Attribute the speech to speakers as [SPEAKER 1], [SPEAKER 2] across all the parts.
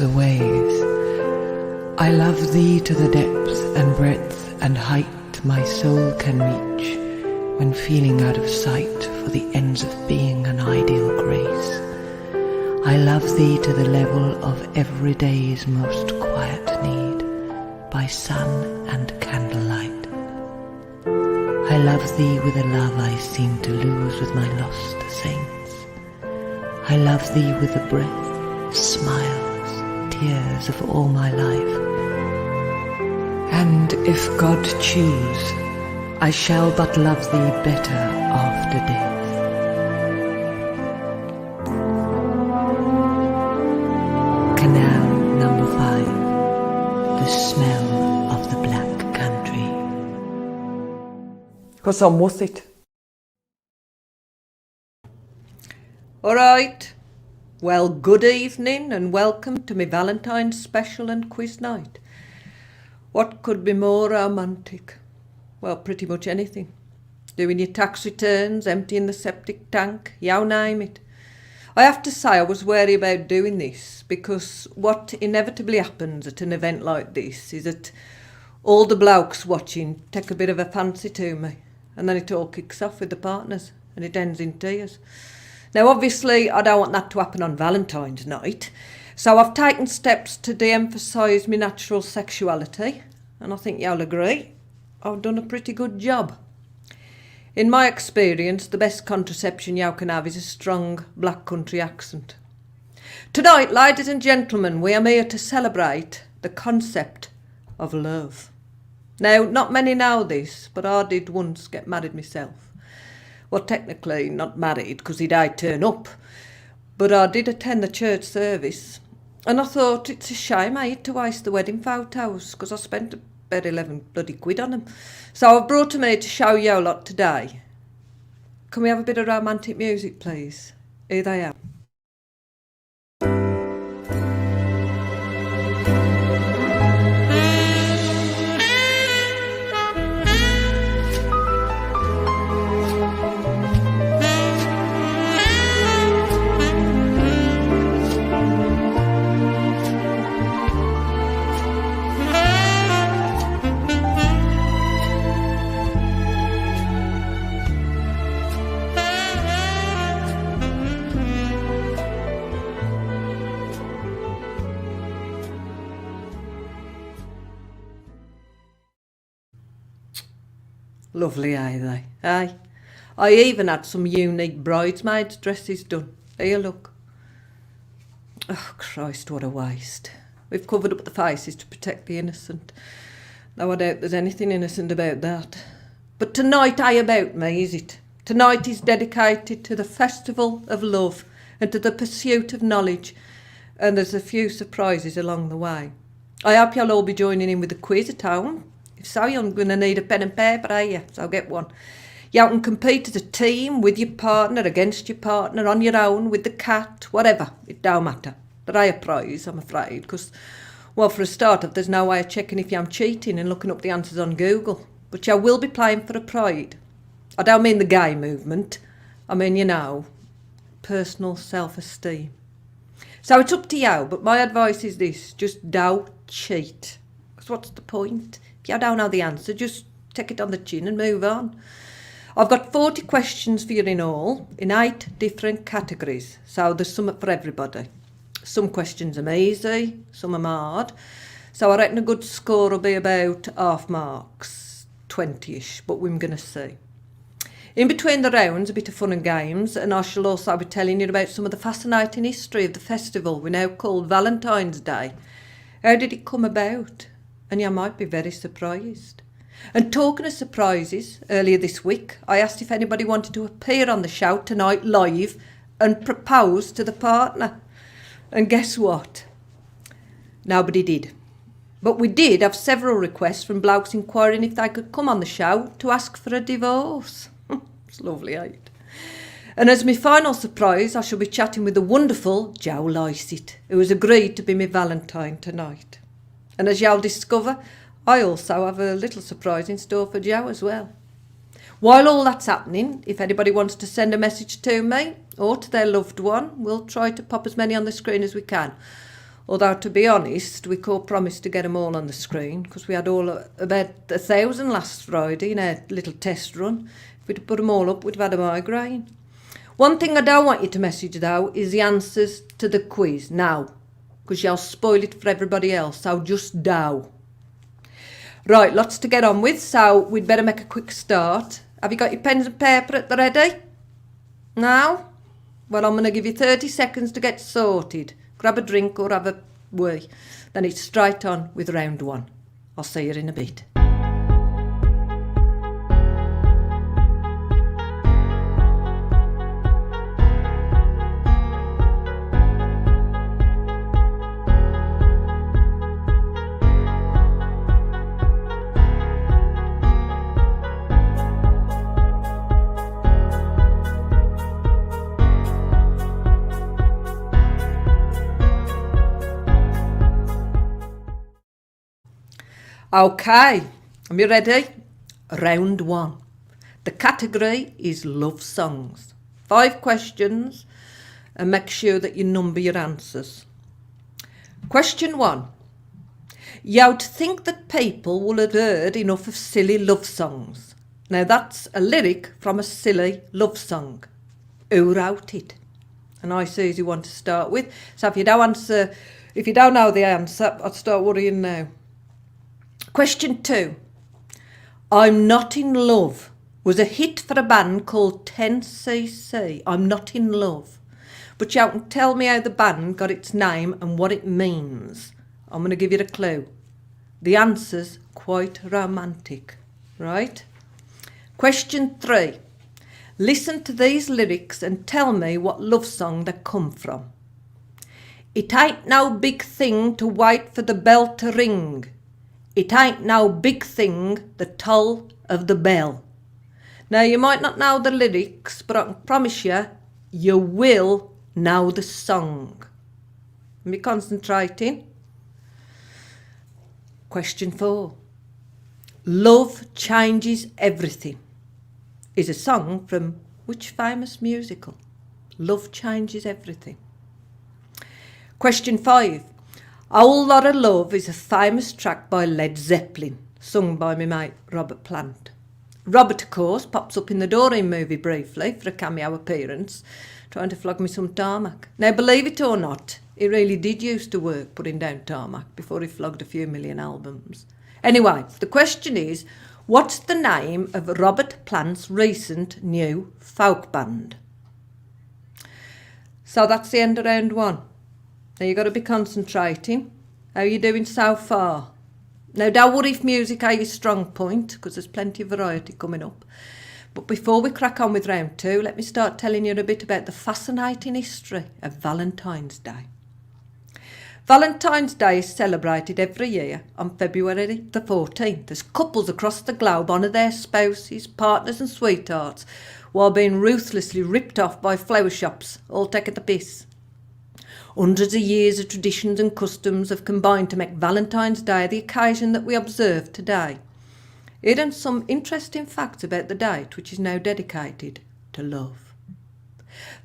[SPEAKER 1] the waves. I love thee to the depth and breadth and height my soul can reach, when feeling out of sight for the ends of being an ideal grace. I love thee to the level of every day's most quiet need, by sun and candlelight. I love thee with a love I seem to lose with my lost saints. I love thee with the breath, smiles, tears of all my life. And if God choose, I shall but love thee better after death. Canal number 5, the smell of the Black Country.
[SPEAKER 2] 'Cause I'm worth it.
[SPEAKER 3] Alright, well, good evening and welcome to my Valentine's special and quiz night. What could be more romantic? Well, pretty much anything. Doing your tax returns, emptying the septic tank, you name it. I have to say I was wary about doing this because what inevitably happens at an event like this is that all the blokes watching take a bit of a fancy to me, and then it all kicks off with the partners and it ends in tears. Now obviously I don't want that to happen on Valentine's night, so I've taken steps to de-emphasise my natural sexuality, and I think you'll agree I've done a pretty good job. In my experience, the best contraception you can have is a strong black country accent. Tonight, ladies and gentlemen, we are here to celebrate the concept of love. Now, not many know this, but I did once get married myself. Well, technically not married because he did turn up, but I did attend the church service, and I thought it's a shame I had to waste the wedding photos because I spent about 11 bloody quid on them. So I've brought them here to show you a lot today. Can we have a bit of romantic music, please? Here they are. Lovely, are they? Aye. I even had some unique bridesmaids' dresses done. Here, look. Oh, Christ, what a waste. We've covered up the faces to protect the innocent. Though I doubt there's anything innocent about that. But tonight ain't about me, is it? Tonight is dedicated to the festival of love and to the pursuit of knowledge. And there's a few surprises along the way. I hope you'll all be joining in with the quiz at home. If so, you're going to need a pen and paper, are you? So get one. You can compete as a team, with your partner, against your partner, on your own, with the cat, whatever. It don't matter. There ain't a prize, I'm afraid, because, well, for a start, there's no way of checking if you're cheating and looking up the answers on Google. But you will be playing for a pride. I don't mean the gay movement. I mean, you know, personal self-esteem. So it's up to you, but my advice is this: just don't cheat. Because what's the point? If you don't know the answer, just take it on the chin and move on. I've got 40 questions for you in all, in 8 different categories, so there's something for everybody. Some questions are easy, some are hard, so I reckon a good score will be about half marks, 20ish, but we're going to see. In between the rounds, a bit of fun and games, and I shall also be telling you about some of the fascinating history of the festival we now call Valentine's Day. How did it come about? And you might be very surprised. And talking of surprises, earlier this week, I asked if anybody wanted to appear on the show tonight live and propose to the partner. And guess what? Nobody did. But we did have several requests from blokes inquiring if they could come on the show to ask for a divorce. It's lovely, ain't it? And as my final surprise, I shall be chatting with the wonderful Joe Lycett, who has agreed to be my Valentine tonight. And as you'll discover, I also have a little surprise in store for Joe as well. While all that's happening, if anybody wants to send a message to me or to their loved one, we'll try to pop as many on the screen as we can. Although, to be honest, we could promise to get them all on the screen because we had about 1,000 last Friday in our little test run. If we'd put them all up, we'd have had a migraine. One thing I don't want you to message, though, is the answers to the quiz now, because you'll spoil it for everybody else, so just do. Right, lots to get on with, so we'd better make a quick start. Have you got your pens and paper at the ready? Now? Well, I'm going to give you 30 seconds to get sorted. Grab a drink or have a wee. Then it's straight on with round one. I'll see you in a bit. Okay, are you ready? Round one. The category is love songs. 5 questions and make sure that you number your answers. Question 1. You'd think that people will have heard enough of silly love songs. Now that's a lyric from a silly love song. Who wrote it? A nice easy one to start with. So if you don't know the answer, I'll start worrying now. Question 2. I'm Not in Love was a hit for a band called 10cc. I'm Not in Love. But you can tell me how the band got its name and what it means. I'm going to give you a clue. The answer's quite romantic, right? Question 3. Listen to these lyrics and tell me what love song they come from. It ain't no big thing to wait for the bell to ring. It ain't no big thing, the toll of the bell. Now, you might not know the lyrics, but I can promise you, you will know the song. Be concentrating. Question 4. Love Changes Everything is a song from which famous musical? Love Changes Everything. Question 5. A Whole Lot of Love is a famous track by Led Zeppelin, sung by my mate Robert Plant. Robert, of course, pops up in the Doreen movie briefly for a cameo appearance, trying to flog me some tarmac. Now, believe it or not, he really did used to work putting down tarmac before he flogged a few million albums. Anyway, the question is, what's the name of Robert Plant's recent new folk band? So that's the end of round one. Now you've got to be concentrating. How are you doing so far? Now don't worry if music ain't your strong point, because there's plenty of variety coming up. But before we crack on with round 2, let me start telling you a bit about the fascinating history of Valentine's Day. Valentine's Day is celebrated every year on February the 14th as couples across the globe honour their spouses, partners and sweethearts while being ruthlessly ripped off by flower shops, all taking the piss. Hundreds of years of traditions and customs have combined to make Valentine's Day the occasion that we observe today. Here are some interesting facts about the date, which is now dedicated to love.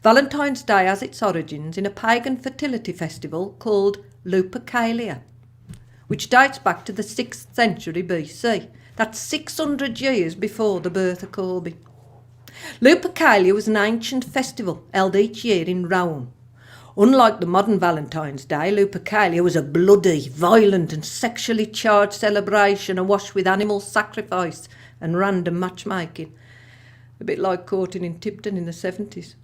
[SPEAKER 3] Valentine's Day has its origins in a pagan fertility festival called Lupercalia, which dates back to the 6th century BC. That's 600 years before the birth of Corby. Lupercalia was an ancient festival held each year in Rome. Unlike the modern Valentine's Day, Lupercalia was a bloody, violent and sexually charged celebration awash with animal sacrifice and random matchmaking. A bit like courting in Tipton in the 70s.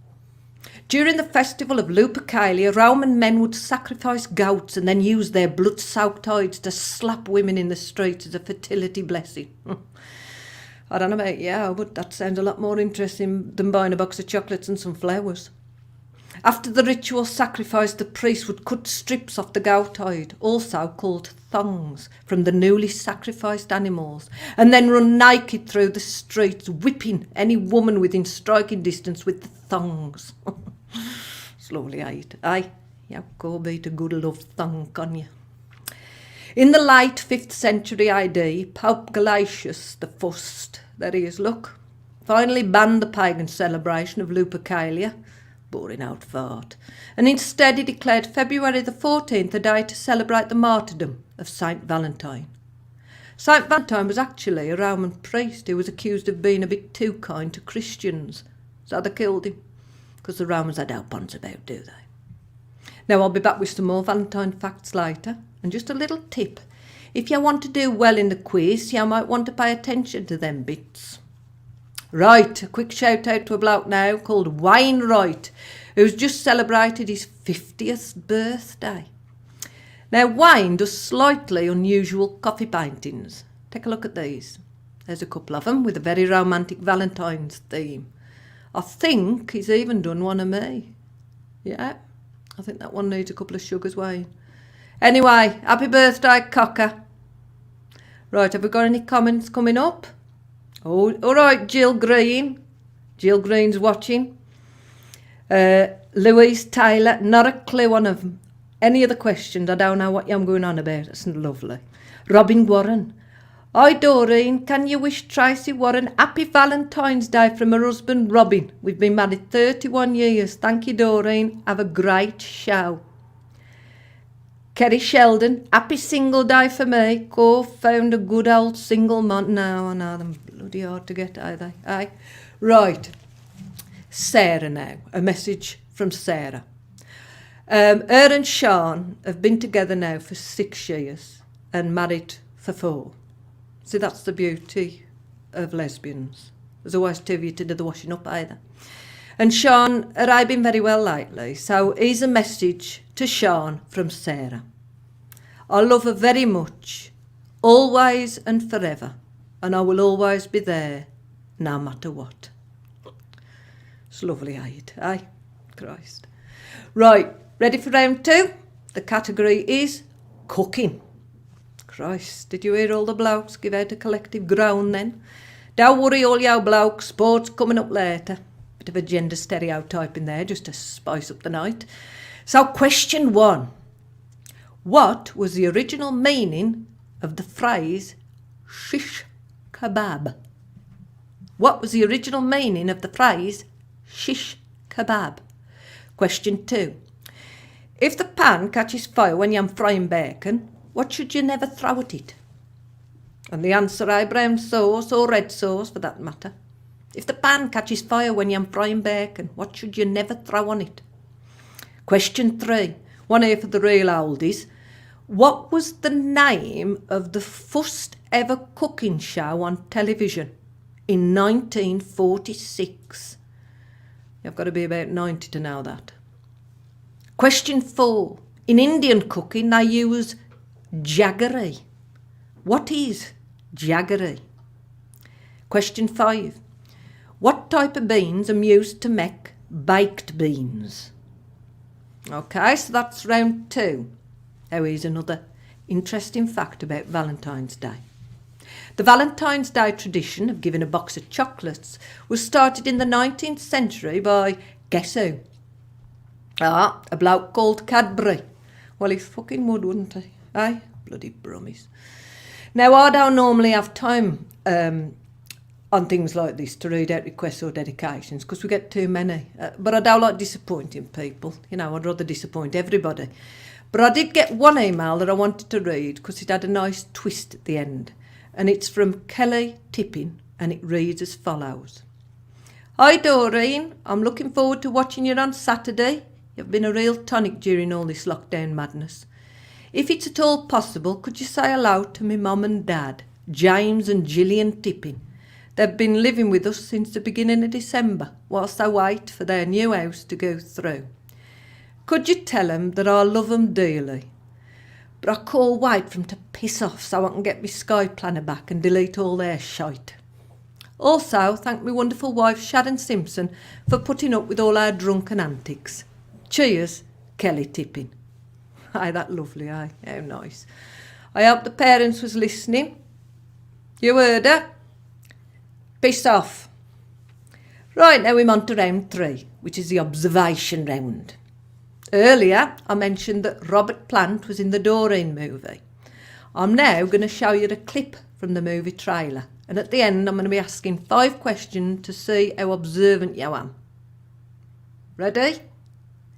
[SPEAKER 3] During the festival of Lupercalia, Roman men would sacrifice goats and then use their blood-soaked hides to slap women in the streets as a fertility blessing. I don't know about you, but that sounds a lot more interesting than buying a box of chocolates and some flowers. After the ritual sacrifice, the priest would cut strips off the goat hide, also called thongs, from the newly sacrificed animals, and then run naked through the streets, whipping any woman within striking distance with the thongs. Slowly ate, aye, you go beat a good love thong, can you? In the late 5th century AD, Pope Gelasius I, there he is, look, finally banned the pagan celebration of Lupercalia, boring old fart. And instead he declared February the 14th a day to celebrate the martyrdom of Saint Valentine. Saint Valentine was actually a Roman priest who was accused of being a bit too kind to Christians. So they killed him, because the Romans had no bonds about, do they? Now I'll be back with some more Valentine facts later, and just a little tip. If you want to do well in the quiz, you might want to pay attention to them bits. Right, a quick shout out to a bloke now called Wayne Wright, who's just celebrated his 50th birthday. Now Wayne does slightly unusual coffee paintings. Take a look at these. There's a couple of them with a very romantic Valentine's theme. I think he's even done one of me. Yeah, I think that one needs a couple of sugars, Wayne. Anyway, happy birthday, cocker. Right, have we got any comments coming up? Oh, all right, Jill Green. Jill Green's watching. Louise Taylor, not a clue on of any of the questions. I don't know what I'm going on about. That's lovely. Robin Warren. Hi, Doreen. Can you wish Tracy Warren happy Valentine's Day from her husband, Robin? We've been married 31 years. Thank you, Doreen. Have a great show. Kerry Sheldon, happy single day for me. Go found a good old single man. No, I know them bloody hard to get, are they? Aye. Right. Sarah now. A message from Sarah. Her and Sean have been together now for 6 years and married for 4. See, that's the beauty of lesbians. There's always 2 of you to do the washing up either. And Sean and I been very well lately, so here's a message to Sean from Sarah. I love her very much, always and forever, and I will always be there, no matter what. It's lovely, ain't it? Aye, Christ. Right, ready for round 2? The category is cooking. Christ, did you hear all the blokes give out a collective groan then? Don't worry, all you blokes, sports coming up later. Bit of a gender stereotype in there just to spice up the night. So question 1. What was the original meaning of the phrase shish kebab? What was the original meaning of the phrase shish kebab? Question 2. If the pan catches fire when you're frying bacon, what should you never throw at it? And the answer is brown sauce or red sauce for that matter. If the pan catches fire when you're frying bacon, what should you never throw on it? Question 3. One here for the real oldies. What was the name of the first ever cooking show on television in 1946? You've got to be about 90 to know that. Question 4. In Indian cooking, they use jaggery. What is jaggery? Question 5. What type of beans are used to make baked beans? Okay, so that's round 2. Now here's another interesting fact about Valentine's Day. The Valentine's Day tradition of giving a box of chocolates was started in the 19th century by, guess who? A bloke called Cadbury. Well, he fucking would, wouldn't he? Aye, bloody brummies. Now, I don't normally have time on things like this to read out requests or dedications because we get too many. But I don't like disappointing people. You know, I'd rather disappoint everybody. But I did get one email that I wanted to read because it had a nice twist at the end. And it's from Kelly Tippin, and it reads as follows. Hi Doreen, I'm looking forward to watching you on Saturday. You've been a real tonic during all this lockdown madness. If it's at all possible, could you say hello to my mum and dad, James and Gillian Tippin? They've been living with us since the beginning of December, whilst they wait for their new house to go through. Could you tell them that I love them dearly? But I can't wait for them to piss off so I can get my Sky Planner back and delete all their shite. Also, thank my wonderful wife Sharon Simpson for putting up with all our drunken antics. Cheers, Kelly Tippin. Aye, that lovely, aye, how nice. I hope the parents was listening. You heard her? Piss off. Right, now we're on to round 3, which is the observation round. Earlier, I mentioned that Robert Plant was in the Doreen movie. I'm now going to show you a clip from the movie trailer, and at the end I'm going to be asking 5 questions to see how observant you am. Ready?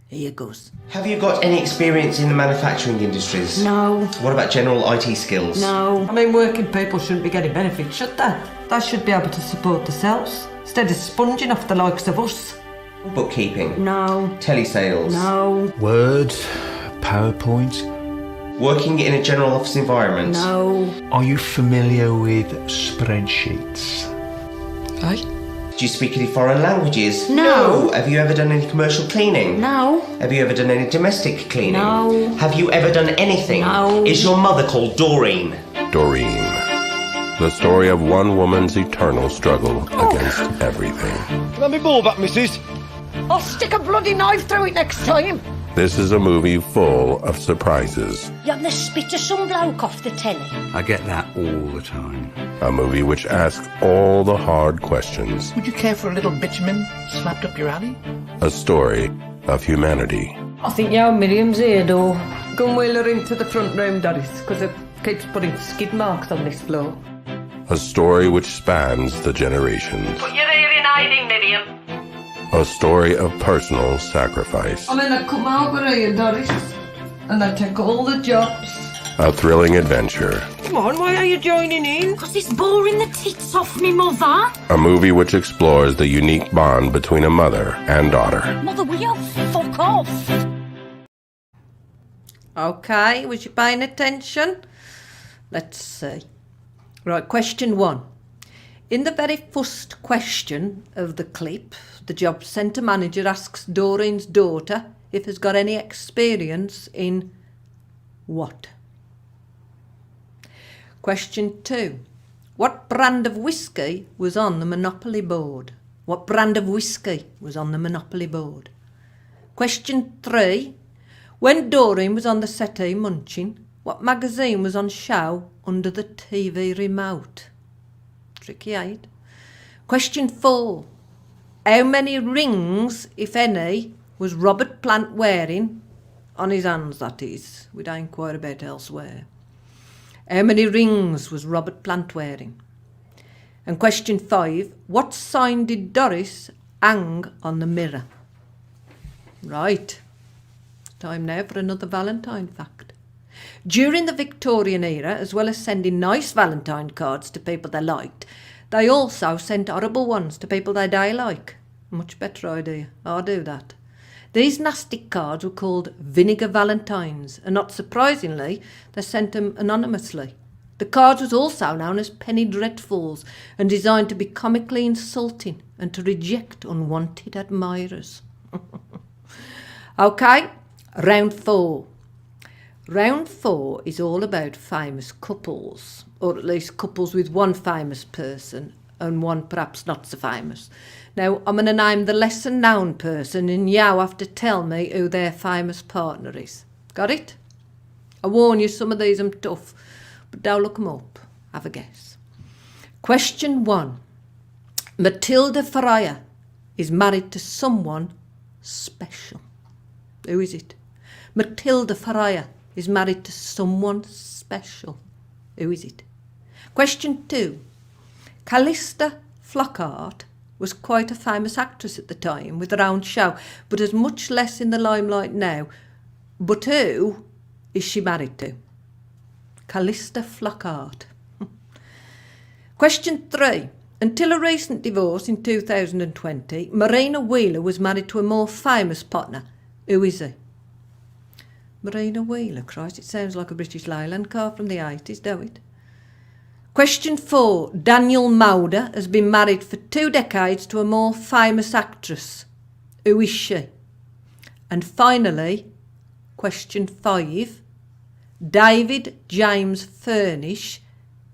[SPEAKER 3] Here goes.
[SPEAKER 2] Have you got any experience in the manufacturing industries?
[SPEAKER 4] No.
[SPEAKER 2] What about general IT skills?
[SPEAKER 4] No.
[SPEAKER 3] I mean, working people shouldn't be getting benefits, should they? They should be able to support themselves, instead of sponging off the likes of us.
[SPEAKER 2] Bookkeeping?
[SPEAKER 4] No.
[SPEAKER 2] Telesales?
[SPEAKER 4] No.
[SPEAKER 5] Word? PowerPoint?
[SPEAKER 2] Working in a general office environment?
[SPEAKER 4] No.
[SPEAKER 5] Are you familiar with spreadsheets?
[SPEAKER 3] Aye.
[SPEAKER 2] Do you speak any foreign languages?
[SPEAKER 4] No.
[SPEAKER 2] Have you ever done any commercial cleaning?
[SPEAKER 4] No.
[SPEAKER 2] Have you ever done any domestic cleaning?
[SPEAKER 4] No.
[SPEAKER 2] Have you ever done anything?
[SPEAKER 4] No.
[SPEAKER 2] Is your mother called Doreen?
[SPEAKER 6] Doreen. The story of one woman's eternal struggle against everything.
[SPEAKER 7] Can I be more back, missus?
[SPEAKER 4] I'll stick a bloody knife through it next time.
[SPEAKER 6] This is a movie full of surprises.
[SPEAKER 4] You having a spit of some bloke off the telly?
[SPEAKER 8] I get that all the time.
[SPEAKER 6] A movie which asks all the hard questions.
[SPEAKER 9] Would you care for a little bitumen slapped up your alley?
[SPEAKER 6] A story of humanity.
[SPEAKER 4] I think your Miriam's here, though.
[SPEAKER 3] Go and wheel her into the front room, Doris, because it keeps putting skid marks on this floor.
[SPEAKER 6] A story which spans the generations.
[SPEAKER 3] Put your ear in hiding, Miriam.
[SPEAKER 6] A story of personal sacrifice.
[SPEAKER 3] I mean, I come over here, Doris, and I take all the jobs.
[SPEAKER 6] A thrilling adventure.
[SPEAKER 3] Come on, why are you joining in?
[SPEAKER 4] Because it's boring the tits off me mother.
[SPEAKER 6] A movie which explores the unique bond between a mother and daughter.
[SPEAKER 4] Mother, will you fuck off?
[SPEAKER 3] Okay, was you paying attention? Let's see. Right, question 1. In the very first question of the clip, the job centre manager asks Doreen's daughter if has got any experience in what? Question 2. What brand of whiskey was on the Monopoly board? What brand of whiskey was on the Monopoly board? Question 3. When Doreen was on the settee munching, what magazine was on show under the TV remote? Tricky, ain't? Question 4. How many rings, if any, was Robert Plant wearing? On his hands, that is. We don't inquire about elsewhere. How many rings was Robert Plant wearing? And question 5. What sign did Doris hang on the mirror? Right. Time now for another Valentine fact. During the Victorian era, as well as sending nice Valentine cards to people they liked, they also sent horrible ones to people they don't like. Much better idea. I'll do that. These nasty cards were called Vinegar Valentines, and not surprisingly, they sent them anonymously. The cards was also known as Penny Dreadfuls and designed to be comically insulting and to reject unwanted admirers. Okay, round 4. Round 4 is all about famous couples, or at least couples with one famous person and one perhaps not so famous. Now, I'm going to name the lesser known person and you have to tell me who their famous partner is. Got it? I warn you, some of these are tough, but don't look them up. Have a guess. Question 1. Matilda Faraya is married to someone special. Who is it? Matilda Faraya is married to someone special. Who is it? Question 2. Callista Flockhart was quite a famous actress at the time with her own show, but is much less in the limelight now. But who is she married to? Callista Flockhart. Question 3. Until a recent divorce in 2020, Marina Wheeler was married to a more famous partner. Who is he? Marina Wheeler, Christ, it sounds like a British Leyland car from the 80s, don't it? Question 4. Daniel Mauder has been married for 2 decades to a more famous actress. Who is she? And finally, question 5. David James Furnish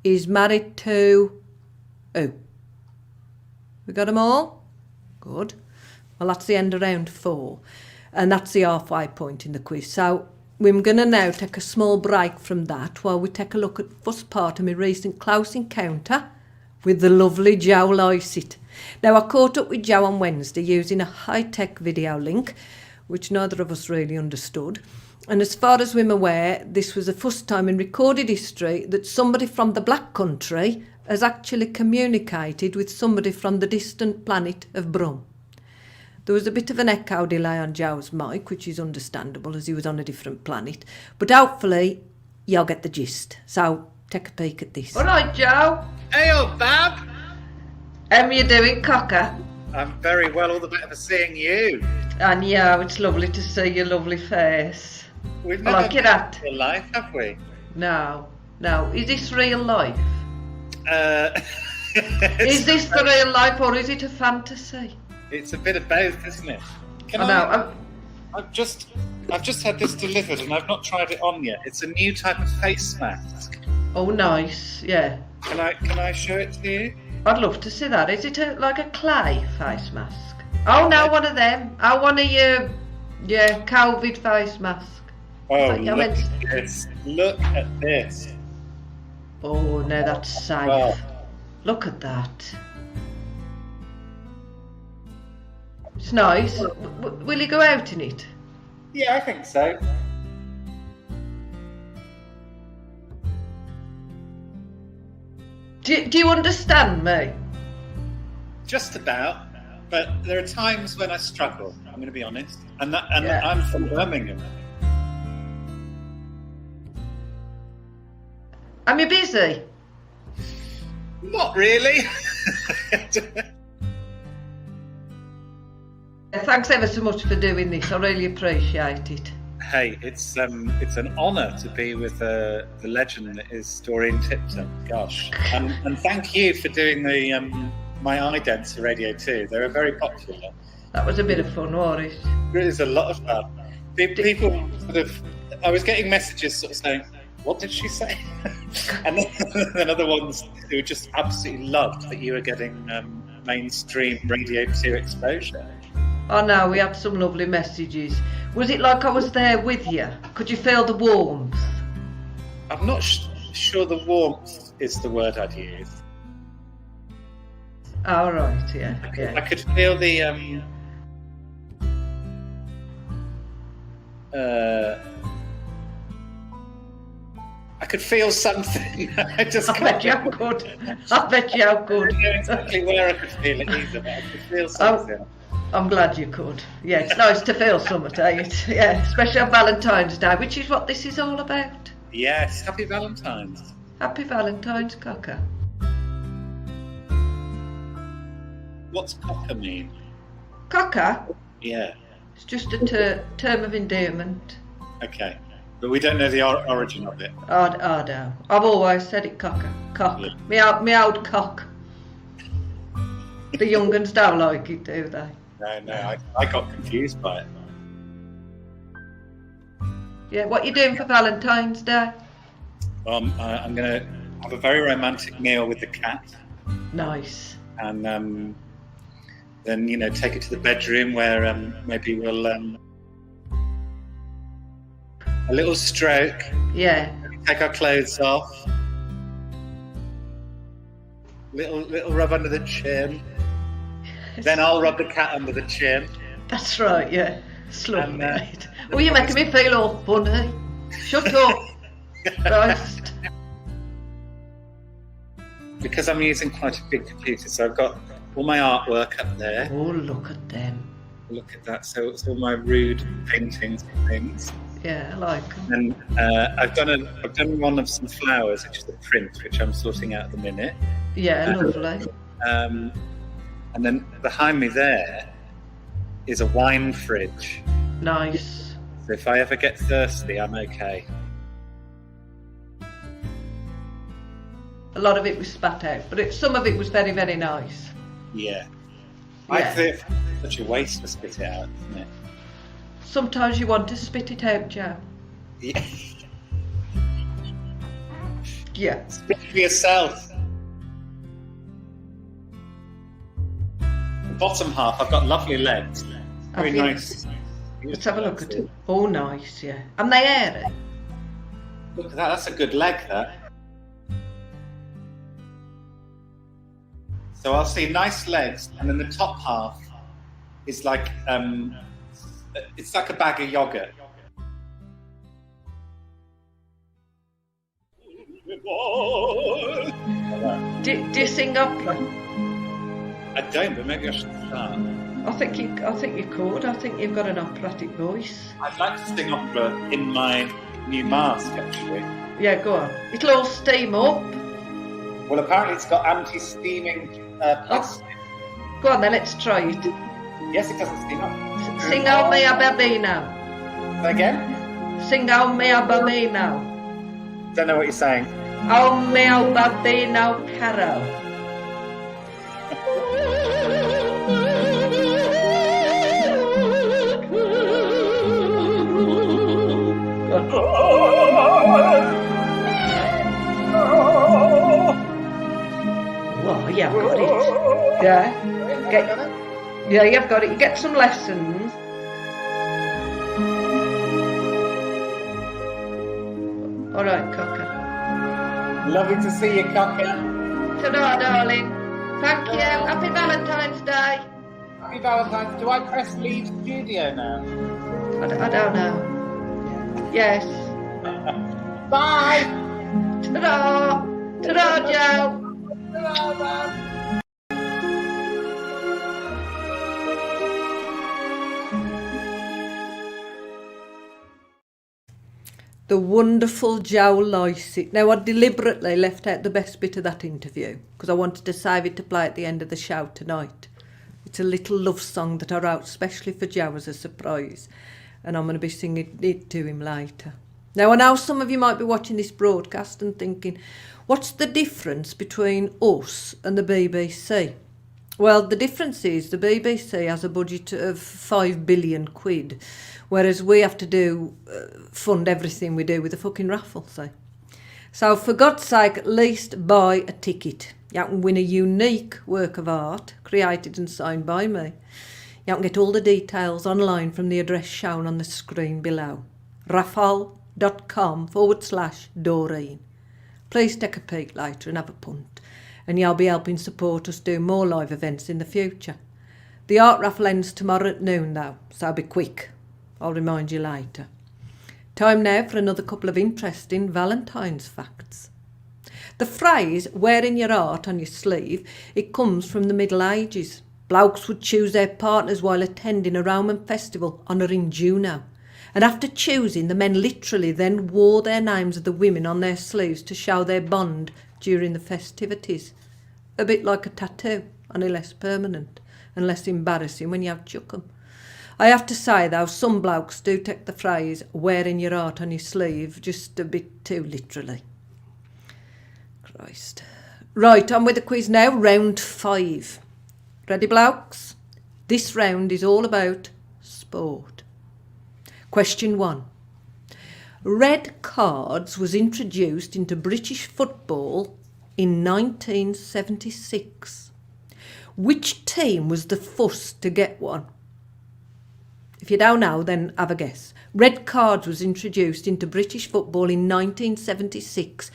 [SPEAKER 3] is married to who? We got them all? Good. Well, that's the end of round 4. And that's the halfway point in the quiz. So we're going to now take a small break from that while we take a look at the first part of my recent close encounter with the lovely Joe Lycett. Now, I caught up with Joe on Wednesday using a high-tech video link, which neither of us really understood. And as far as we're aware, this was the first time in recorded history that somebody from the Black Country has actually communicated with somebody from the distant planet of Brum. There was a bit of an echo delay on Joe's mic, which is understandable as he was on a different planet. But hopefully you'll get the gist. So take a peek at this. All right, Joe.
[SPEAKER 10] Hey, old Bab.
[SPEAKER 3] How are you doing, Cocker?
[SPEAKER 10] I'm very well, all the better for seeing you.
[SPEAKER 3] And yeah, it's lovely to see your lovely face.
[SPEAKER 10] We've
[SPEAKER 3] I
[SPEAKER 10] never
[SPEAKER 3] like your hat.
[SPEAKER 10] been in life, have we?
[SPEAKER 3] No. Is this real life?
[SPEAKER 10] Is
[SPEAKER 3] Is this the real life or is it a fantasy?
[SPEAKER 10] It's a bit of both, isn't it?
[SPEAKER 3] I know.
[SPEAKER 10] I've just had this delivered and I've not tried it on yet. It's a new type of face mask.
[SPEAKER 3] Oh, nice. Yeah.
[SPEAKER 10] Can I show it to you?
[SPEAKER 3] I'd love to see that. Is it like a clay face mask? Oh, no, one of them. I want your COVID face mask.
[SPEAKER 10] Oh, look at this. Look at this.
[SPEAKER 3] Oh, no, that's safe.
[SPEAKER 10] Oh.
[SPEAKER 3] Look at that. It's nice. Will you go out in it?
[SPEAKER 10] Yeah, I think so.
[SPEAKER 3] Do you understand me?
[SPEAKER 10] Just about. But there are times when I struggle, I'm going to be honest. And I'm from Birmingham.
[SPEAKER 3] Am you busy?
[SPEAKER 10] Not really.
[SPEAKER 3] Thanks ever so much for doing this. I really appreciate it.
[SPEAKER 10] Hey, it's an honour to be with the legend that is Doreen Tipton. Gosh, and thank you for doing the my idents for Radio 2. They were very popular.
[SPEAKER 3] That was a bit of fun, wasn't it?
[SPEAKER 10] It was a lot of fun. People sort of, I was getting messages sort of saying, "What did she say?" and then other ones who just absolutely loved that you were getting mainstream Radio 2 exposure.
[SPEAKER 3] Oh no, we had some lovely messages. Was it like I was there with you? Could you feel the warmth?
[SPEAKER 10] I'm not sure the warmth is the word I'd use.
[SPEAKER 3] Oh, right, yeah.
[SPEAKER 10] I could feel the I could feel something. I
[SPEAKER 3] bet you could. I bet you could.
[SPEAKER 10] I don't know exactly where I could feel it either, but I could feel something.
[SPEAKER 3] Oh, I'm glad you could. Yeah, it's nice to feel something, eh? Yeah, especially on Valentine's Day, which is what this is all about.
[SPEAKER 10] Yes, happy Valentine's.
[SPEAKER 3] Happy Valentine's, Cocker.
[SPEAKER 10] What's cocker mean?
[SPEAKER 3] Cocker?
[SPEAKER 10] Yeah.
[SPEAKER 3] It's just a term of endearment.
[SPEAKER 10] Okay. But we don't know the origin of it.
[SPEAKER 3] Oh, no. I've always said it, Cocker. Cock. Yeah. Me old cock. The young uns don't like it, do they?
[SPEAKER 10] No, I got confused by it.
[SPEAKER 3] Yeah, what you doing for Valentine's Day?
[SPEAKER 10] I'm going to have a very romantic meal with the cat.
[SPEAKER 3] Nice.
[SPEAKER 10] And then, take it to the bedroom where maybe we'll... a little stroke.
[SPEAKER 3] Yeah.
[SPEAKER 10] Take our clothes off. Little rub under the chin. Then I'll rub the cat under the chin.
[SPEAKER 3] That's right, yeah. It's lovely, mate. Oh, you're making me feel all funny. Shut up. Christ.
[SPEAKER 10] Because I'm using quite a big computer, so I've got all my artwork up there.
[SPEAKER 3] Oh, look at them.
[SPEAKER 10] Look at that. So it's all my rude paintings and things.
[SPEAKER 3] Yeah, I like them.
[SPEAKER 10] And I've done one of some flowers, which is the print, which I'm sorting out at the minute.
[SPEAKER 3] Yeah, lovely.
[SPEAKER 10] And then behind me there is a wine fridge.
[SPEAKER 3] Nice.
[SPEAKER 10] So if I ever get thirsty, I'm okay.
[SPEAKER 3] A lot of it was spat out, but some of it was very, very nice.
[SPEAKER 10] Yeah. I think it's such a waste to spit it out, isn't it?
[SPEAKER 3] Sometimes you want to spit it out, Joe.
[SPEAKER 10] Yeah.
[SPEAKER 3] Yeah.
[SPEAKER 10] Spit for yourself. The bottom half, I've got lovely legs. Very nice.
[SPEAKER 3] Let's have a look at it. Oh, nice, yeah. And they airy.
[SPEAKER 10] Look at that, that's a good leg, that. So I'll see nice legs, and then the top half is like, it's like a bag of yogurt.
[SPEAKER 3] Do you sing opera?
[SPEAKER 10] I don't, but maybe I should start.
[SPEAKER 3] I think you could. I think you've got an operatic voice.
[SPEAKER 10] I'd like to sing opera in my new mask, actually.
[SPEAKER 3] Yeah, go on. It'll all steam up.
[SPEAKER 10] Well, apparently it's got anti-steaming plastic.
[SPEAKER 3] Go on then, let's try it.
[SPEAKER 10] Yes, it doesn't steam up.
[SPEAKER 3] Sing out me a baby now.
[SPEAKER 10] Say again?
[SPEAKER 3] Sing out me a baby now.
[SPEAKER 10] Don't know what you're saying.
[SPEAKER 3] Oh me a baby now, Caro. Well, yeah, I've got it. Yeah. Yeah, you've got it. You get some lessons. All right, Cocker.
[SPEAKER 10] Lovely to see you, Cocker.
[SPEAKER 3] Ta-da, darling. Thank you. Happy Valentine's Day.
[SPEAKER 10] Happy Valentine's. Do I press leave studio now?
[SPEAKER 3] I don't know. Yes.
[SPEAKER 10] Bye.
[SPEAKER 3] Ta-da. Ta-da, Joe.
[SPEAKER 10] Ta-da, Mum.
[SPEAKER 3] The wonderful Joe Lycett. Now, I deliberately left out the best bit of that interview because I wanted to save it to play at the end of the show tonight. It's a little love song that I wrote specially for Joe as a surprise, and I'm going to be singing it to him later. Now, I know some of you might be watching this broadcast and thinking, what's the difference between us and the BBC? Well, the difference is the BBC has a budget of 5 billion quid, whereas we have to fund everything we do with a fucking raffle, see. So for God's sake, at least buy a ticket. You can win a unique work of art created and signed by me. You can get all the details online from the address shown on the screen below. raffle.com/Doreen. Please take a peek later and have a punt, and you'll be helping support us do more live events in the future. The art raffle ends tomorrow at noon though, so be quick. I'll remind you later. Time now for another couple of interesting Valentine's facts. The phrase wearing your heart on your sleeve, it comes from the Middle Ages. Blokes would choose their partners while attending a Roman festival honouring Juno. And after choosing, the men literally then wore their names of the women on their sleeves to show their bond during the festivities. A bit like a tattoo, only less permanent and less embarrassing when you have chuck 'em. I have to say though, some blokes do take the phrase wearing your heart on your sleeve just a bit too literally. Christ. Right, on with the quiz now, round 5. Ready, blokes? This round is all about sport. Question 1. Red cards was introduced into British football in 1976. Which team was the first to get one? If you don't know, then have a guess. Red cards was introduced into British football in 1976.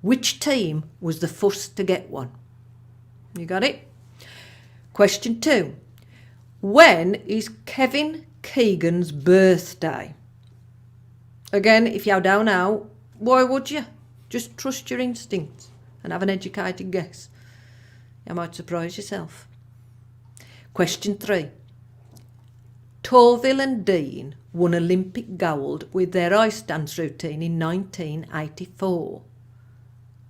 [SPEAKER 3] Which team was the first to get one? You got it? Question 2. When is Kevin Keegan's birthday? Again, if you don't know, why would you? Just trust your instincts and have an educated guess. You might surprise yourself. Question 3. Torvill and Dean won Olympic gold with their ice dance routine in 1984.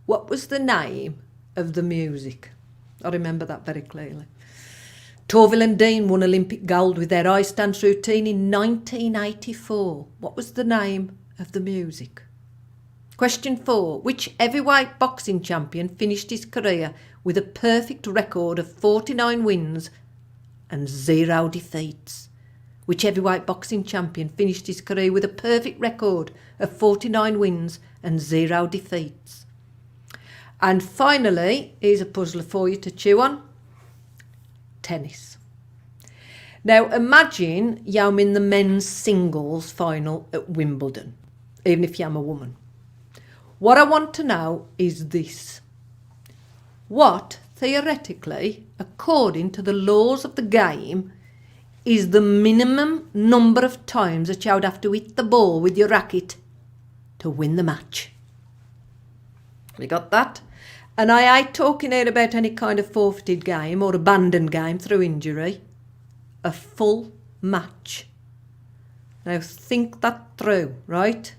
[SPEAKER 3] What was the name of the music? I remember that very clearly. Torvill and Dean won Olympic gold with their ice dance routine in 1984. What was the name of the music? Question 4. Which heavyweight boxing champion finished his career with a perfect record of 49 wins and 0 defeats? Which heavyweight boxing champion finished his career with a perfect record of 49 wins and 0 defeats? And finally, here's a puzzler for you to chew on. Tennis. Now imagine you're in the men's singles final at Wimbledon, even if you're a woman. What I want to know is this. What, theoretically, according to the laws of the game, is the minimum number of times that you would have to hit the ball with your racket to win the match? You got that? And I ain't talking here about any kind of forfeited game or abandoned game through injury. a full match. Now think that through, right?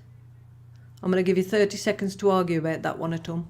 [SPEAKER 3] I'm going to give you 30 seconds to argue about that one at home.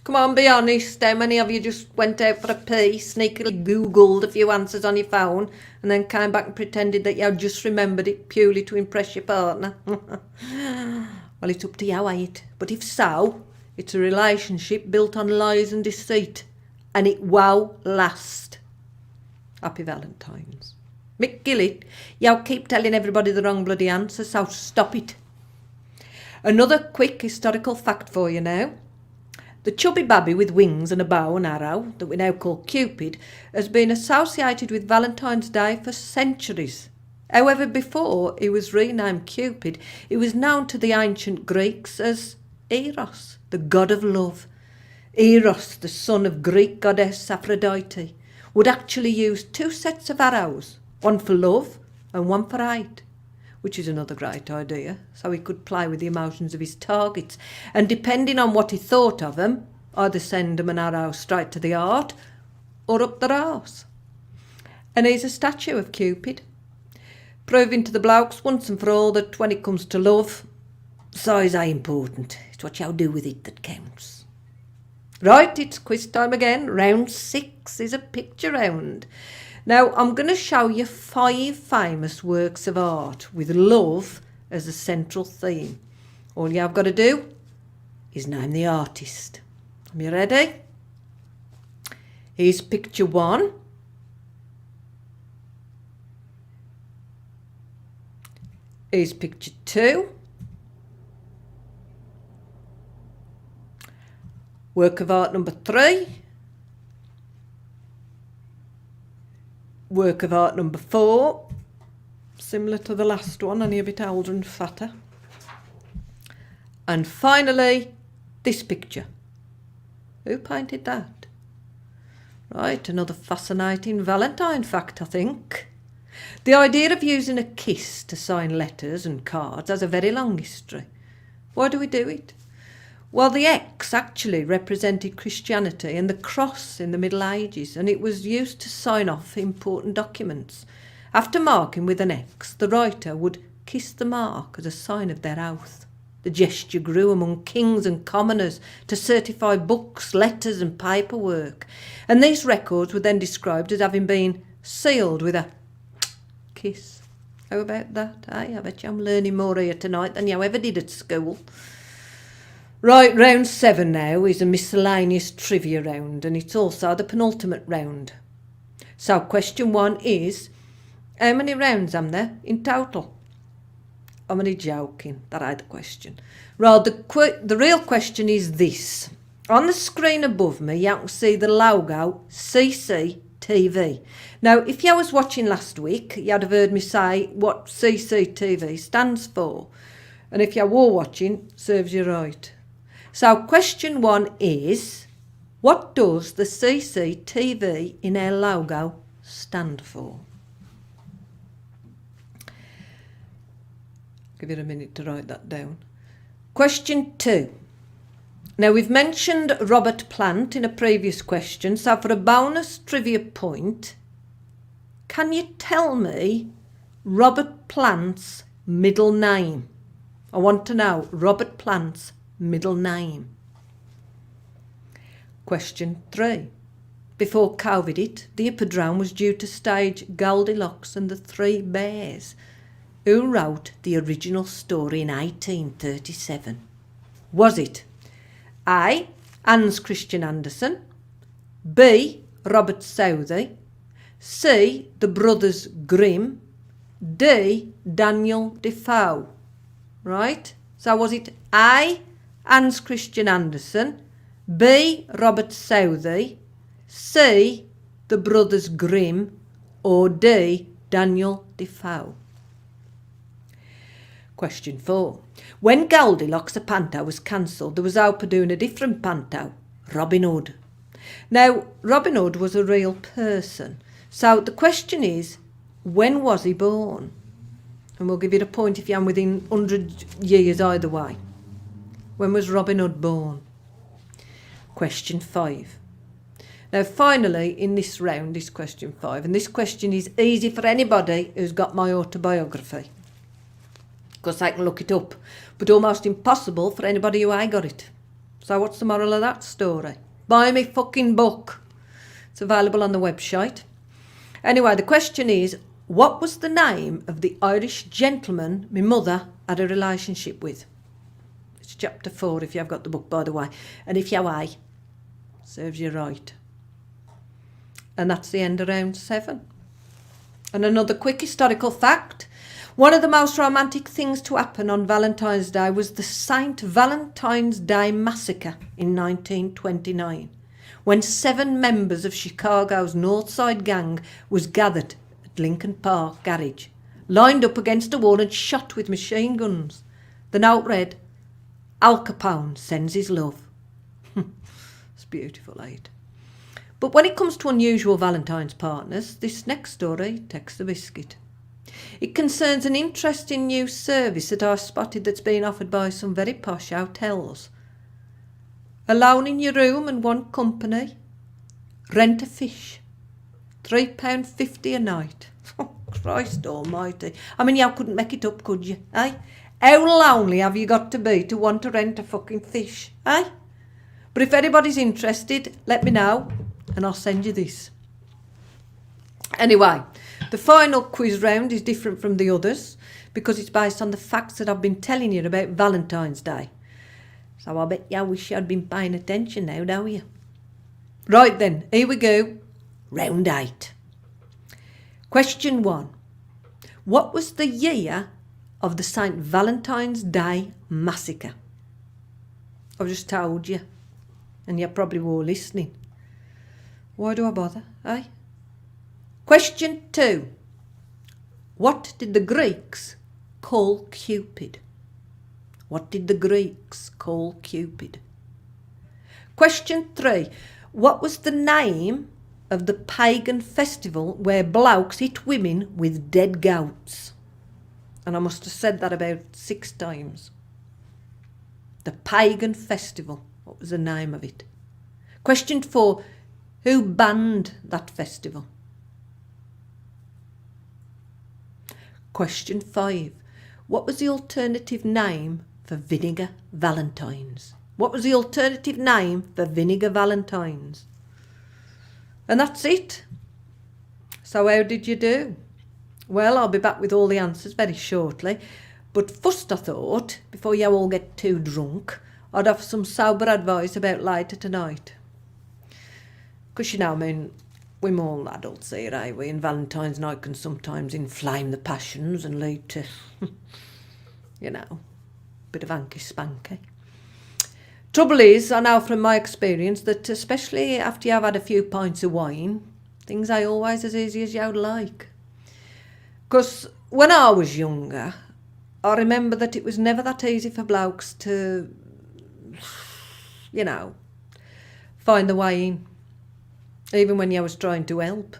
[SPEAKER 3] Come on, be honest. How many of you just went out for a pee, sneakily Googled a few answers on your phone, and then came back and pretended that you had just remembered it purely to impress your partner? Well, it's up to you, ain't it? But if so, it's a relationship built on lies and deceit, and it won't last. Happy Valentine's. Mick Gillett, you keep telling everybody the wrong bloody answer, so stop it. Another quick historical fact for you now. The chubby babby with wings and a bow and arrow, that we now call Cupid, has been associated with Valentine's Day for centuries. However, before he was renamed Cupid, he was known to the ancient Greeks as Eros, the god of love. Eros, the son of Greek goddess Aphrodite, would actually use 2 sets of arrows, one for love and one for hate, which is another great idea, so he could play with the emotions of his targets, and depending on what he thought of them, either send them an arrow straight to the heart or up their arse. And he's a statue of Cupid, proving to the blokes once and for all that when it comes to love, size ain't important. It's what you do with it that counts. Right, it's quiz time again. Round 6 is a picture round. Now, I'm going to show you 5 famous works of art with love as a central theme. All you've got to do is name the artist. Are you ready? Here's picture 1. Here's picture 2. Work of art number 3. Work of art number 4, similar to the last one, only a bit older and fatter. And finally, this picture. Who painted that? Right, another fascinating Valentine fact, I think. The idea of using a kiss to sign letters and cards has a very long history. Why do we do it? Well, the X actually represented Christianity and the cross in the Middle Ages, and it was used to sign off important documents. After marking with an X, the writer would kiss the mark as a sign of their oath. The gesture grew among kings and commoners to certify books, letters and paperwork, and these records were then described as having been sealed with a kiss. How about that, eh? I bet you I'm learning more here tonight than you ever did at school. Right, round 7 now is a miscellaneous trivia round, and it's also the penultimate round. So question 1 is, how many rounds am there in total? I'm only joking, that ain't the question. Right, the real question is this. On the screen above me, you can see the logo CCTV. Now, if you was watching last week, you'd have heard me say what CCTV stands for. And if you were watching, serves you right. So question 1 is, what does the CCTV in our logo stand for? Give it a minute to write that down. Question 2. Now, we've mentioned Robert Plant in a previous question, so for a bonus trivia point, can you tell me Robert Plant's middle name? I want to know Robert Plant's middle name. Question 3. Before COVID hit, the Hippodrome was due to stage Goldilocks and the Three Bears. Who wrote the original story in 1837? Was it A. Hans Christian Andersen, B. Robert Southey, C. The Brothers Grimm, D. Daniel Defoe? Right? So was it A. Hans Christian Andersen, B. Robert Southey, C. The Brothers Grimm, or D. Daniel Defoe? Question 4. When Goldilocks a panto was cancelled, there was hope of doing a different panto, Robin Hood. Now, Robin Hood was a real person. So the question is, when was he born? And we'll give you a point if you're within 100 years either way. When was Robin Hood born? Question 5. Now, finally, in this round is question 5. And this question is easy for anybody who's got my autobiography, because I can look it up, but almost impossible for anybody who ain't got it. So what's the moral of that story? Buy me fucking book. It's available on the website. Anyway, the question is, what was the name of the Irish gentleman my mother had a relationship with? It's chapter 4 if you've got the book, by the way. And if you ain't, serves you right. And that's the end of round 7. And another quick historical fact. One of the most romantic things to happen on Valentine's Day was the St. Valentine's Day Massacre in 1929, when 7 members of Chicago's North Side gang was gathered at Lincoln Park Garage, lined up against a wall and shot with machine guns. The note read, Al Capone sends his love. It's beautiful, ain't it? But when it comes to unusual Valentine's partners, this next story takes the biscuit. It concerns an interesting new service that I spotted that's been offered by some very posh hotels. Alone in your room and one company. Rent a fish. £3.50 a night. Oh, Christ almighty. I mean, you couldn't make it up, could you? Eh? How lonely have you got to be to want to rent a fucking fish? Eh? But if anybody's interested, let me know and I'll send you this. Anyway, the final quiz round is different from the others because it's based on the facts that I've been telling you about Valentine's Day. So I bet you wish you'd been paying attention now, don't you? Right then, here we go. Round 8. Question 1. What was the year of the St. Valentine's Day Massacre? I've just told you, and you probably were listening. Why do I bother, eh? Question 2. What did the Greeks call Cupid? What did the Greeks call Cupid? Question 3. What was the name of the pagan festival where blokes hit women with dead goats? And I must have said that about 6 times. The pagan festival. What was the name of it? Question 4. Who banned that festival? Question 5. What was the alternative name for Vinegar Valentine's? What was the alternative name for Vinegar Valentine's? And that's it. So how did you do? Well, I'll be back with all the answers very shortly. But first I thought, before you all get too drunk, I'd have some sober advice about later tonight. Because, you know, I mean, we're all adults here, eh? We, and Valentine's night can sometimes inflame the passions and lead to, you know, a bit of hanky-spanky. Trouble is, I know from my experience that especially after you've had a few pints of wine, things ain't always as easy as you'd like. Because when I was younger, I remember that it was never that easy for blokes to, you know, find the way in, even when you was trying to help.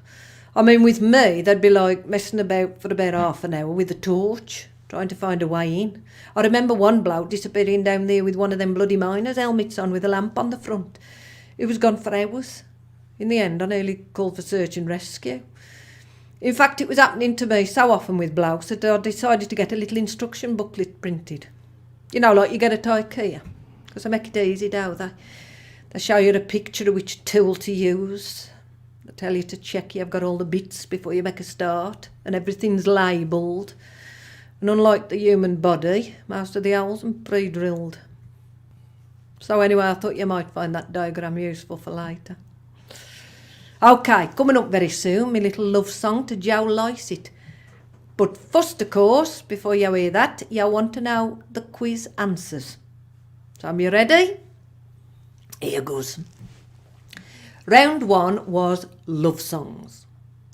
[SPEAKER 3] I mean, with me, they'd be like messing about for about half an hour with a torch, trying to find a way in. I remember one bloke disappearing down there with one of them bloody miners' helmets on with a lamp on the front. He was gone for hours. In the end, I nearly called for search and rescue. In fact, it was happening to me so often with blokes that I decided to get a little instruction booklet printed. You know, like you get at IKEA, because they make it easy, don't they? They show you a picture of which tool to use. They tell you to check you've got all the bits before you make a start, and everything's labelled. And unlike the human body, most of the holes are pre-drilled. So anyway, I thought you might find that diagram useful for later. OK, coming up very soon, my little love song to Joe Lycett. But first, of course, before you hear that, you want to know the quiz answers. So are you ready? Here goes. Round 1 was love songs.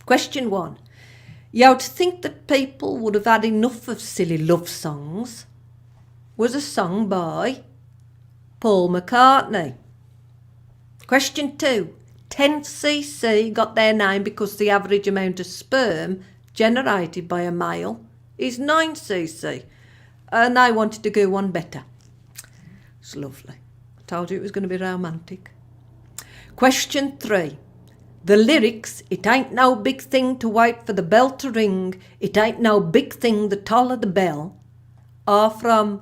[SPEAKER 3] Question 1. You'd think that people would have had enough of silly love songs, was a song by Paul McCartney. Question 2. 10cc got their name because the average amount of sperm generated by a male is 9cc, and they wanted to go one better. It's lovely. I told you it was going to be romantic. Question 3. The lyrics, it ain't no big thing to wait for the bell to ring, it ain't no big thing the toll of the bell, are from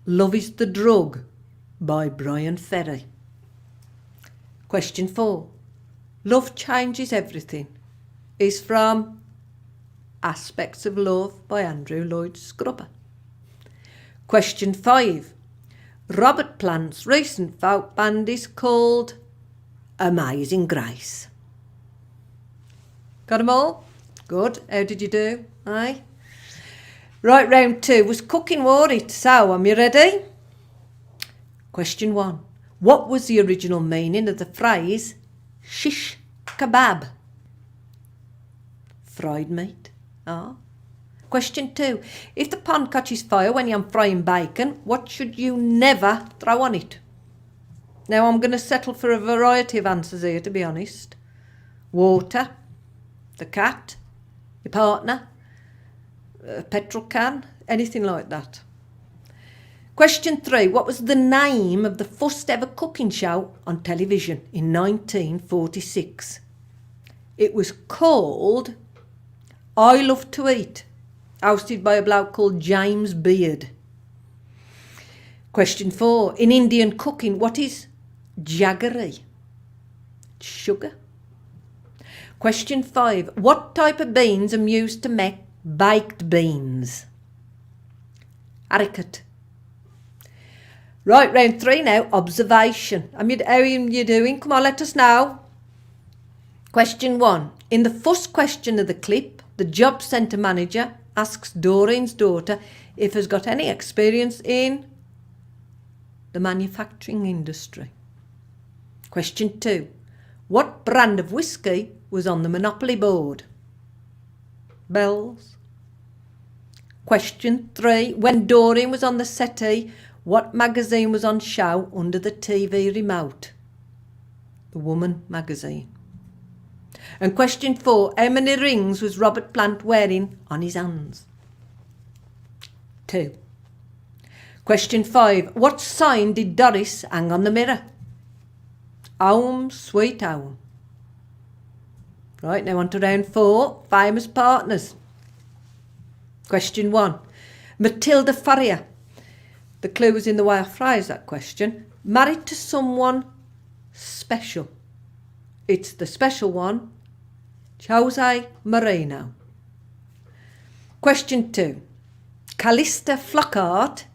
[SPEAKER 3] Love is the Drug by Brian Ferry. Question 4. Love Changes Everything is from Aspects of Love by Andrew Lloyd Scrubber. Question 5. Robert Plant's recent folk band is called Amazing Grace. Got 'em all? Good. How did you do? Aye. Right, round 2 was cooking war it. So, am you ready? Question 1. What was the original meaning of the phrase shish kebab? Fried meat. Ah. Question 2. If the pan catches fire when you're frying bacon, what should you never throw on it? Now, I'm going to settle for a variety of answers here, to be honest. Water, the cat, your partner, a petrol can, anything like that. Question 3. What was the name of the first ever cooking show on television in 1946? It was called I Love to Eat, hosted by a bloke called James Beard. Question 4. In Indian cooking, what is jaggery? Sugar. Question 5. What type of beans are used to make baked beans? Haricot. Right, round 3 now. Observation. How are you doing? Come on, let us know. Question 1. In the first question of the clip, the job centre manager asks Doreen's daughter if has got any experience in the manufacturing industry. Question 2. What brand of whiskey was on the Monopoly board? Bell's. Question 3. When Doreen was on the settee, what magazine was on show under the TV remote? The Woman magazine. And question 4. How many rings was Robert Plant wearing on his hands? 2. Question 5. What sign did Doris hang on the mirror? Home, sweet home. Right, now on to round 4. Famous partners. Question 1. Matilda Farrier. The clue was in the way I phrased that question. Married to someone special. It's the special one, Jose Marino. Question 2. Callista Flockhart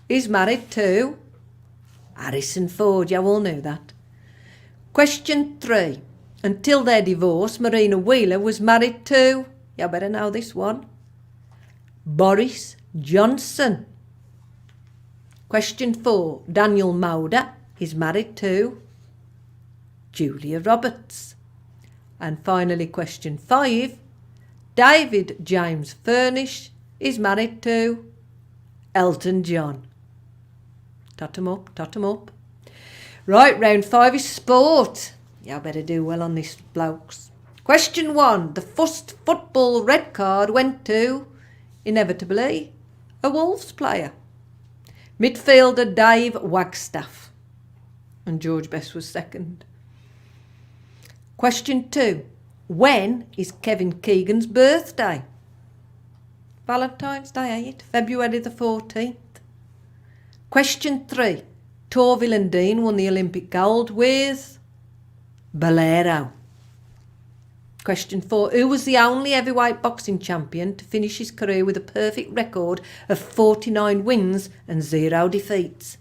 [SPEAKER 3] is married to Harrison Ford. You all knew that. Question 3. Until their divorce, Marina Wheeler was married to, you better know this one, Boris Johnson. Question 4. Daniel Mauder is married to Julia Roberts. And finally, question 5. David James Furnish is married to Elton John. Tot 'em up, tot 'em up. Right, round 5 is sport. You better do well on this, blokes. Question 1. The first football red card went to, inevitably, a Wolves player. Midfielder Dave Wagstaff. And George Best was second. Question 2. When is Kevin Keegan's birthday? Valentine's Day, ain't it? February the 14th. Question 3. Torvill and Dean won the Olympic gold with Bolero. Question 4. Who was the only heavyweight boxing champion to finish his career with a perfect record of 49 wins and 0 defeats?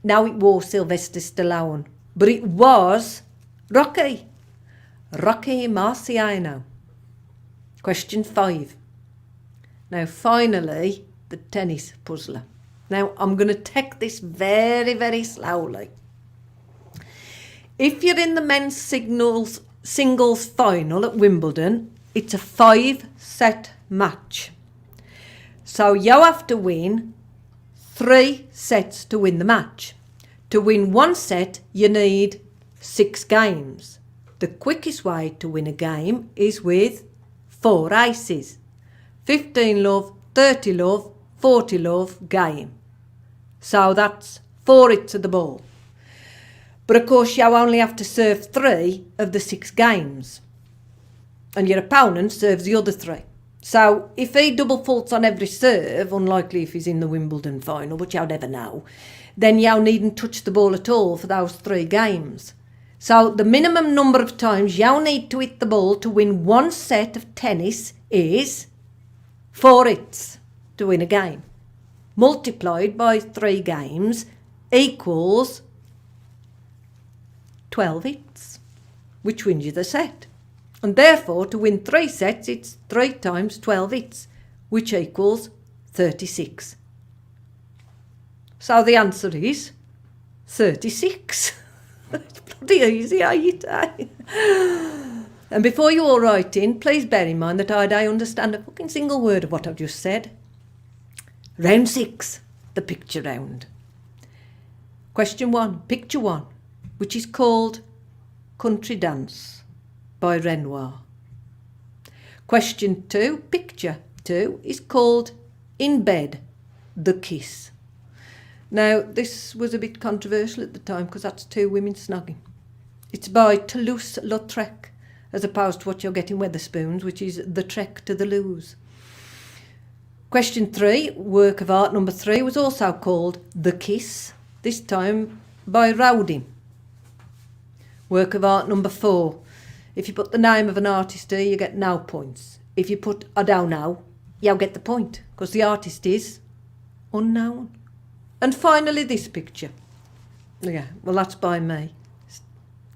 [SPEAKER 3] Now it was Sylvester Stallone, but it was Rocky Marciano. Question 5. Now finally, the tennis puzzler. Now I'm going to take this very, very slowly. If you're in the men's singles final at Wimbledon, it's a 5-set match. So you have to win 3 sets to win the match. To win 1 set, you need 6 games. The quickest way to win a game is with 4 aces. 15 love, 30 love, 40 love game. So that's 4 hits of the ball. But of course you only have to serve 3 of the 6 games. And your opponent serves the other 3. So if he double faults on every serve, unlikely if he's in the Wimbledon final, but you'll never know, then you needn't touch the ball at all for those 3 games. So the minimum number of times you need to hit the ball to win 1 set of tennis is 4 hits to win a game. Multiplied by 3 games equals 12 hits, which wins you the set. And therefore, to win 3 sets, it's 3 times 12 hits, which equals 36. So the answer is 36. It's bloody easy, ain't it? And before you all write in, please bear in mind that I don't understand a fucking single word of what I've just said. Round 6, the picture round. Question 1, picture 1, which is called Country Dance by Renoir. Question 2, picture 2, is called In Bed, The Kiss. Now, this was a bit controversial at the time because that's 2 women snogging. It's by Toulouse-Lautrec, as opposed to what you'll get in Wetherspoons, which is The Trek to the Lose. Question 3, work of art number 3, was also called The Kiss, this time by Rowding. Work of art number 4, if you put the name of an artist here, you get no points. If you put I don't know, you'll get the point, because the artist is unknown. And finally, this picture. Yeah, well, that's by me. It's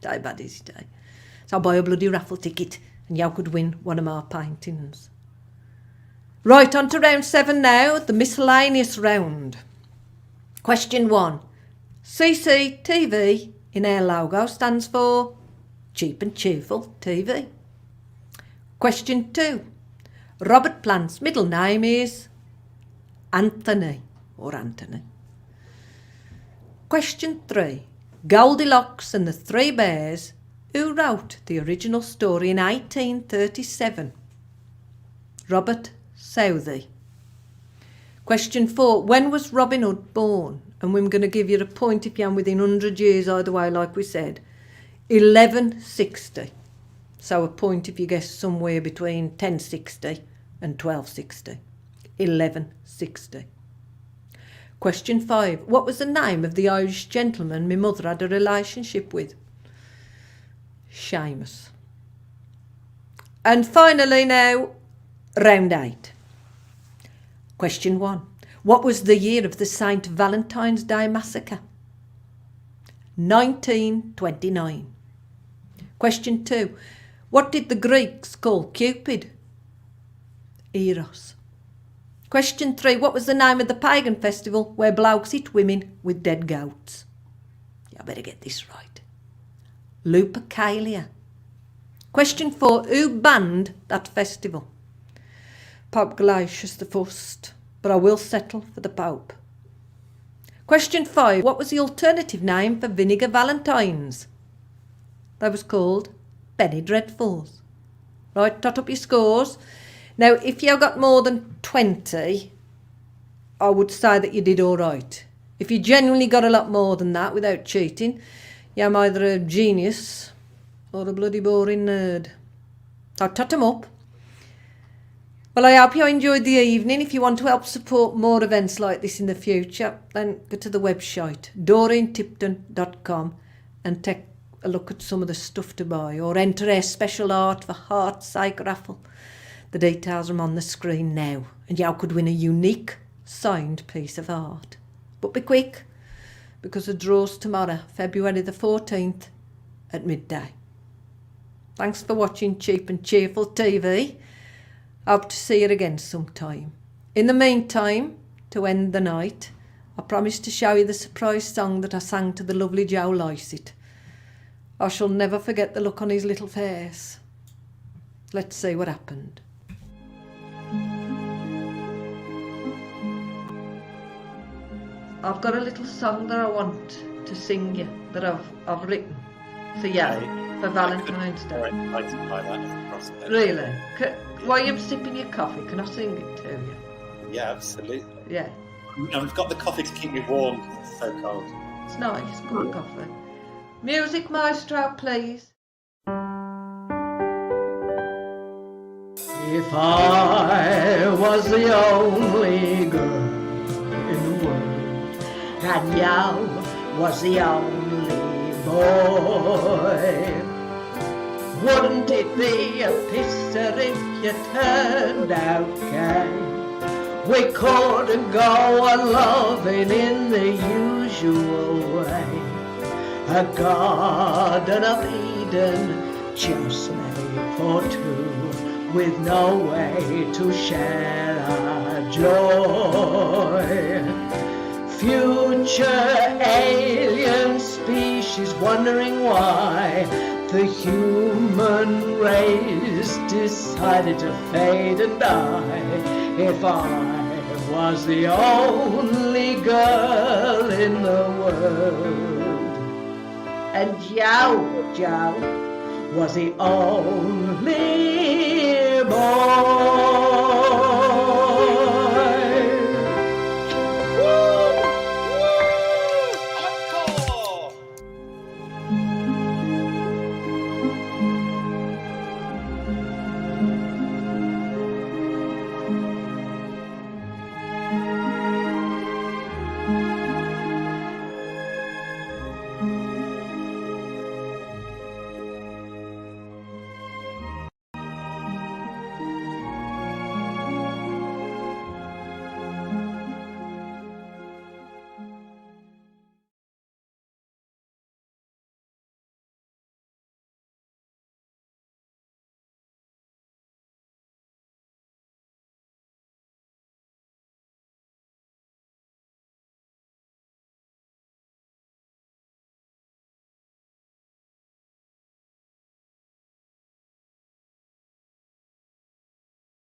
[SPEAKER 3] day bad easy day. So I'll buy a bloody raffle ticket and you could win one of my paintings. Right, on to round 7 now, the miscellaneous round. Question 1. CCTV in our logo stands for Cheap and Cheerful TV. Question 2. Robert Plant's middle name is Anthony or Anthony. Question 3. Goldilocks and the 3 Bears, who wrote the original story in 1837? Robert Southey. Question 4. When was Robin Hood born? And we're going to give you a point if you're within 100 years either way, like we said. 1160. So a point if you guess somewhere between 1060 and 1260. 1160. Question 5. What was the name of the Irish gentleman my mother had a relationship with? Seamus. And finally now, round 8. Question 1. What was the year of the St. Valentine's Day massacre? 1929. Question 2. What did the Greeks call Cupid? Eros. Question 3. What was the name of the pagan festival where blokes hit women with dead goats? You better get this right. Lupercalia. Question 4. Who banned that festival? Pope Galatius I, but I will settle for the Pope. Question 5. What was the alternative name for Vinegar Valentine's? That was called Penny Dreadfuls. Right, tot up your scores. Now, if you got more than 20, I would say that you did all right. If you genuinely got a lot more than that without cheating, you're either a genius or a bloody boring nerd. So tot them up. Well, I hope you enjoyed the evening. If you want to help support more events like this in the future, then go to the website DoreenTipton.com and take a look at some of the stuff to buy, or enter our special art for Heart's Sake raffle. The details are on the screen now, and you could win a unique signed piece of art. But be quick, because the draw's tomorrow, February the 14th at midday. Thanks for watching Cheap and Cheerful TV. Hope to see you again sometime. In the meantime, to end the night, I promised to show you the surprise song that I sang to the lovely Joe Lycett. I shall never forget the look on his little face. Let's see what happened. I've got a little song that I want to sing you, that I've written for you, for Valentine's Day.
[SPEAKER 10] I can buy that across there.
[SPEAKER 3] Really? While you're sipping your coffee, can I sing it to you?
[SPEAKER 10] Yeah, absolutely.
[SPEAKER 3] Yeah.
[SPEAKER 10] And we've got the coffee to keep me warm. It's so cold.
[SPEAKER 3] It's nice, good coffee. Music maestro, please. If I was the only girl in the world, and you was the only boy, wouldn't it be a pissed if you turned out gay? We couldn't go on loving in the usual way. A garden of Eden just made for two, with no way to share our joy. Future alien species wondering why the human race decided to fade and die. If I was the only girl in the world, and Joe was the only boy.